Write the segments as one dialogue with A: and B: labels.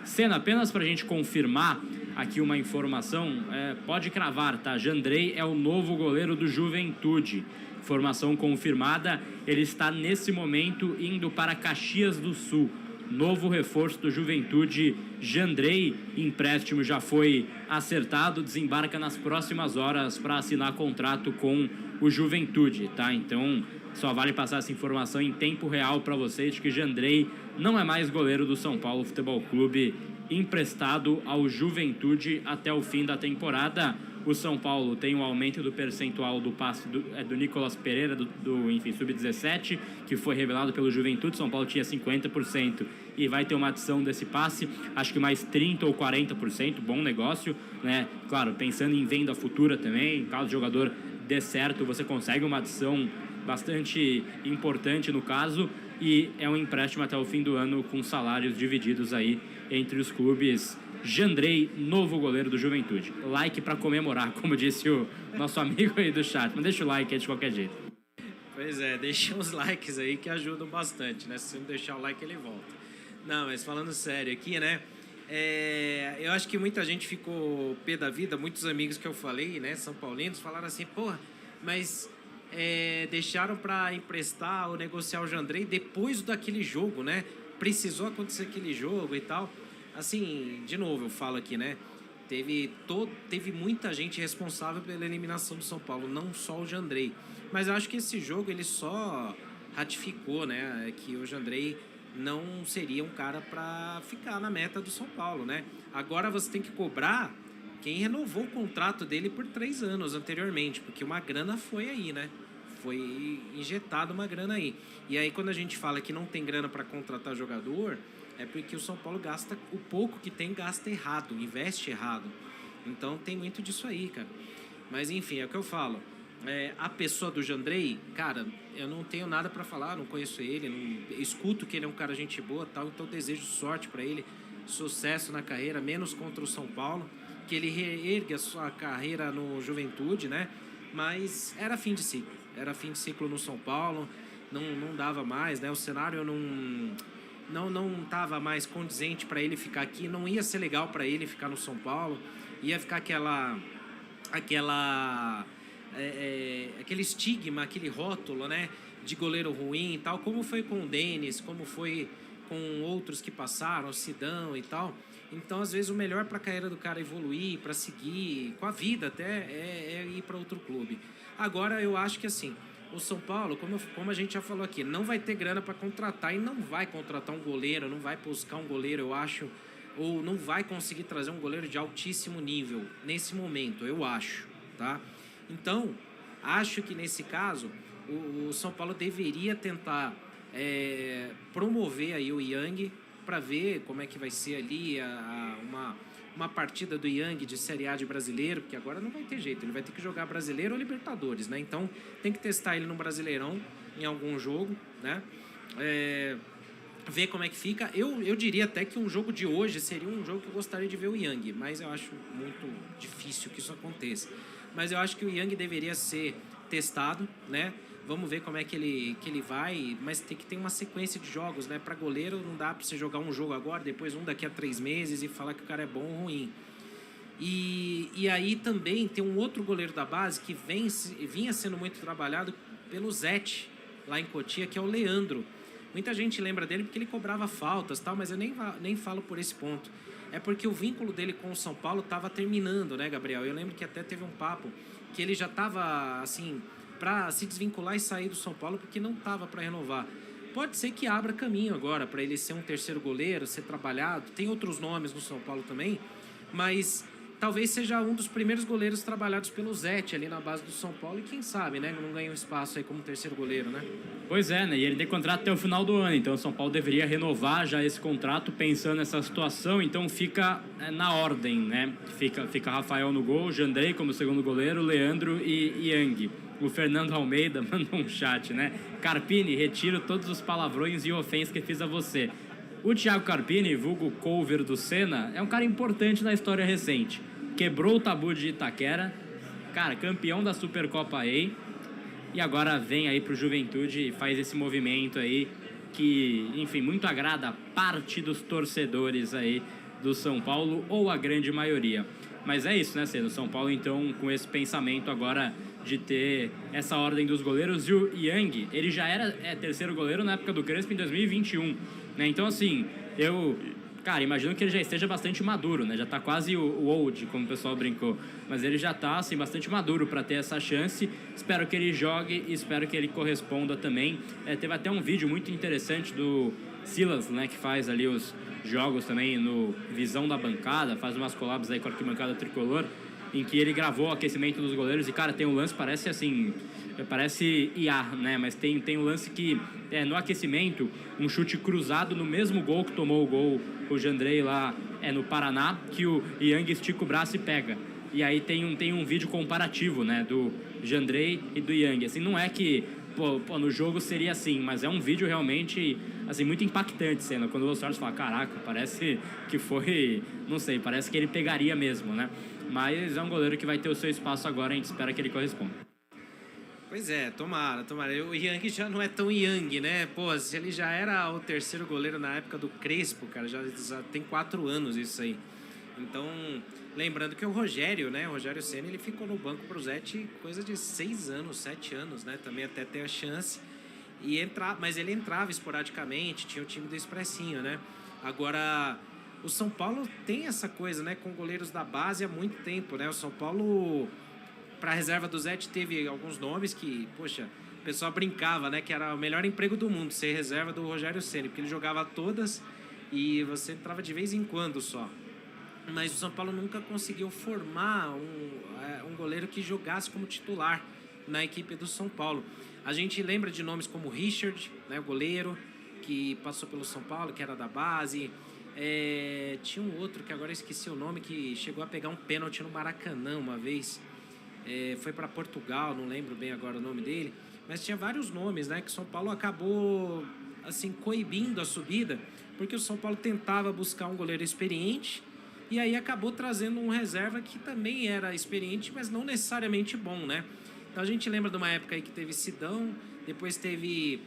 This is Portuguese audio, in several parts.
A: Senna, apenas para a gente confirmar aqui uma informação, pode cravar, tá? Jandrei é o novo goleiro do Juventude. Informação confirmada, ele está nesse momento indo para Caxias do Sul. Novo reforço do Juventude, Jandrei, empréstimo já foi acertado, desembarca nas próximas horas para assinar contrato com o Juventude, tá? Então, só vale passar essa informação em tempo real para vocês de que Jandrei não é mais goleiro do São Paulo Futebol Clube, emprestado ao Juventude até o fim da temporada. O São Paulo tem um aumento do percentual do passe do Nicolas Pereira, enfim, sub-17, que foi revelado pelo Juventude. São Paulo tinha 50% e vai ter uma adição desse passe, acho que mais 30% ou 40%, bom negócio, né? Claro, pensando em venda futura também, caso o jogador dê certo, você consegue uma adição bastante importante no caso, e é um empréstimo até o fim do ano com salários divididos aí entre os clubes. Jandrei, novo goleiro do Juventude. Like para comemorar, como disse o nosso amigo aí do chat. Mas deixa o like aí de qualquer jeito.
B: Pois é, deixa uns likes aí que ajudam bastante, né? Se você não deixar o like, ele volta. Não, mas falando sério aqui, né? Eu acho que muita gente ficou pé da vida. Muitos amigos que eu falei, né? São paulinos, falaram assim, porra, mas deixaram para emprestar ou negociar o Jandrei depois daquele jogo, né? Precisou acontecer aquele jogo e tal. Assim, de novo, eu falo aqui, né? Teve muita gente responsável pela eliminação do São Paulo, não só o Jandrei. Mas eu acho que esse jogo, ele só ratificou, né? Que o Jandrei não seria um cara para ficar na meta do São Paulo, né? Agora você tem que cobrar quem renovou o contrato dele por 3 anos anteriormente, porque uma grana foi aí, né? Foi injetada uma grana aí. E aí, quando a gente fala que não tem grana para contratar jogador, é porque o São Paulo gasta, o pouco que tem, gasta errado, investe errado. Então tem muito disso aí, cara. Mas enfim, é o que eu falo. A pessoa do Jandrei, cara, eu não tenho nada para falar, não conheço ele, não, escuto que ele é um cara gente boa, tal, então desejo sorte para ele, sucesso na carreira, menos contra o São Paulo, que ele reergue a sua carreira no Juventude, né? Mas era fim de ciclo no São Paulo, não dava mais, né? O cenário não estava mais condizente para ele ficar aqui, não ia ser legal para ele ficar no São Paulo, ia ficar aquele estigma, aquele rótulo, né, de goleiro ruim e tal, como foi com o Denis, como foi com outros que passaram, o Sidão e tal. Então, às vezes, o melhor para a carreira do cara evoluir, para seguir com a vida até, é ir para outro clube. Agora, eu acho que assim, o São Paulo, como a gente já falou aqui, não vai ter grana para contratar e não vai contratar um goleiro, não vai buscar um goleiro, eu acho, ou não vai conseguir trazer um goleiro de altíssimo nível nesse momento, eu acho, tá? Então, acho que nesse caso, o São Paulo deveria tentar promover aí o Yang para ver como é que vai ser ali uma partida do Yang de Série A de brasileiro, porque agora não vai ter jeito, ele vai ter que jogar brasileiro ou Libertadores, né? Então tem que testar ele no Brasileirão em algum jogo, né? Ver como é que fica. Eu diria até que um jogo de hoje seria um jogo que eu gostaria de ver o Yang, mas eu acho muito difícil que isso aconteça. Mas eu acho que o Yang deveria ser testado, né? Vamos ver como é que ele vai, mas tem que ter uma sequência de jogos, né? Para goleiro não dá para você jogar um jogo agora, depois um daqui a 3 meses e falar que o cara é bom ou ruim. E aí também tem um outro goleiro da base que vinha sendo muito trabalhado pelo Zete, lá em Cotia, que é o Leandro. Muita gente lembra dele porque ele cobrava faltas, tal, mas eu nem falo por esse ponto. É porque o vínculo dele com o São Paulo estava terminando, né, Gabriel? Eu lembro que até teve um papo que ele já estava, assim, para se desvincular e sair do São Paulo porque não estava para renovar. Pode ser que abra caminho agora para ele ser um terceiro goleiro, ser trabalhado. Tem outros nomes no São Paulo também, mas talvez seja um dos primeiros goleiros trabalhados pelo Zete ali na base do São Paulo e quem sabe, né, não ganha um espaço aí como terceiro goleiro, né?
A: Pois é, né? E ele tem contrato até o final do ano, então o São Paulo deveria renovar já esse contrato pensando nessa situação, então fica na ordem, né? Fica Rafael no gol, Jandrei como segundo goleiro, Leandro e Yang. O Fernando Almeida mandou um chat, né? Carpini, retiro todos os palavrões e ofensas que fiz a você. O Thiago Carpini, vulgo cover do Senna, é um cara importante na história recente. Quebrou o tabu de Itaquera, cara, campeão da Supercopa A, e agora vem aí pro Juventude e faz esse movimento aí que, enfim, muito agrada a parte dos torcedores aí do São Paulo, ou a grande maioria. Mas é isso, né, Ceno? O São Paulo, então, com esse pensamento agora de ter essa ordem dos goleiros. E o Yang, ele já era terceiro goleiro na época do Crespo em 2021, né? Então, assim, cara, imagino que ele já esteja bastante maduro, né? Já tá quase o old, como o pessoal brincou. Mas ele já tá, assim, bastante maduro para ter essa chance. Espero que ele jogue e espero que ele corresponda também. Teve até um vídeo muito interessante do Silas, né? Que faz ali os jogos também no Visão da Bancada, faz umas collabs aí com a Arquibancada Tricolor, em que ele gravou o aquecimento dos goleiros. E, cara, tem um lance, parece assim... Parece IA, né? Mas tem um lance que, no aquecimento, um chute cruzado no mesmo gol que tomou o gol o Jandrei lá no Paraná, que o Yang estica o braço e pega. E aí tem um vídeo comparativo, né? Do Jandrei e do Yang. Assim, não é que no jogo seria assim, mas é um vídeo realmente assim, muito impactante, Senna. Quando o Soares fala, caraca, parece que foi... Não sei, parece que ele pegaria mesmo, né? Mas é um goleiro que vai ter o seu espaço agora, a gente espera que ele corresponda.
B: Pois é, tomara. O Yang já não é tão Yang, né? Pô, se ele já era o terceiro goleiro na época do Crespo, cara, já tem 4 anos isso aí. Então, lembrando que o Rogério, né? O Rogério Ceni, ele ficou no banco pro Zete coisa de 6 anos, 7 anos, né? Também até ter a chance. Mas ele entrava esporadicamente, tinha o time do Expressinho, né? Agora, o São Paulo tem essa coisa, né? Com goleiros da base há muito tempo, né? O São Paulo... Para a reserva do Zete teve alguns nomes que, poxa, o pessoal brincava, né? Que era o melhor emprego do mundo, ser reserva do Rogério Ceni, porque ele jogava todas e você entrava de vez em quando só. Mas o São Paulo nunca conseguiu formar um goleiro que jogasse como titular na equipe do São Paulo. A gente lembra de nomes como Richard, né, o goleiro, que passou pelo São Paulo, que era da base. Tinha um outro que agora eu esqueci o nome, que chegou a pegar um pênalti no Maracanã uma vez. Foi para Portugal, não lembro bem agora o nome dele, mas tinha vários nomes, né, que o São Paulo acabou assim coibindo a subida, porque o São Paulo tentava buscar um goleiro experiente e aí acabou trazendo um reserva que também era experiente, mas não necessariamente bom, né? Então a gente lembra de uma época aí que teve Sidão, depois teve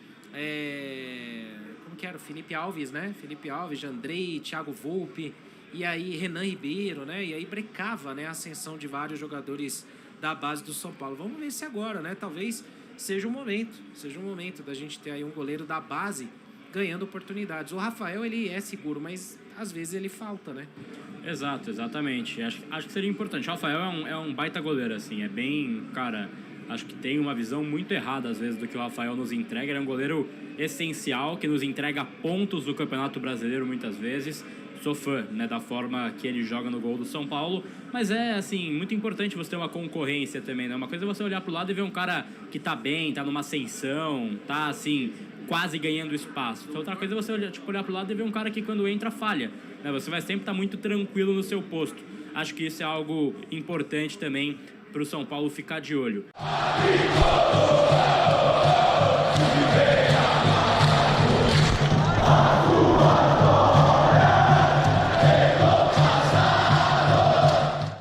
B: como que era? O Felipe Alves, né? Felipe Alves, Jandrei, Thiago Volpe, e aí Renan Ribeiro, né? E aí brecava, né, a ascensão de vários jogadores da base do São Paulo. Vamos ver se agora, né? Talvez seja um momento da gente ter aí um goleiro da base ganhando oportunidades. O Rafael, ele é seguro, mas às vezes ele falta, né?
A: Exatamente. Acho que seria importante. O Rafael é um baita goleiro, assim. É bem, cara... Acho que tem uma visão muito errada, às vezes, do que o Rafael nos entrega. Ele é um goleiro essencial, que nos entrega pontos do Campeonato Brasileiro, muitas vezes. Sou fã, né, da forma que ele joga no gol do São Paulo, mas assim, muito importante você ter uma concorrência também, né? Uma coisa é você olhar pro lado e ver um cara que tá bem, tá numa ascensão, tá, assim, quase ganhando espaço. Outra coisa é você olhar pro lado e ver um cara que quando entra falha, né? Você vai sempre estar muito tranquilo no seu posto. Acho que isso é algo importante também pro São Paulo ficar de olho.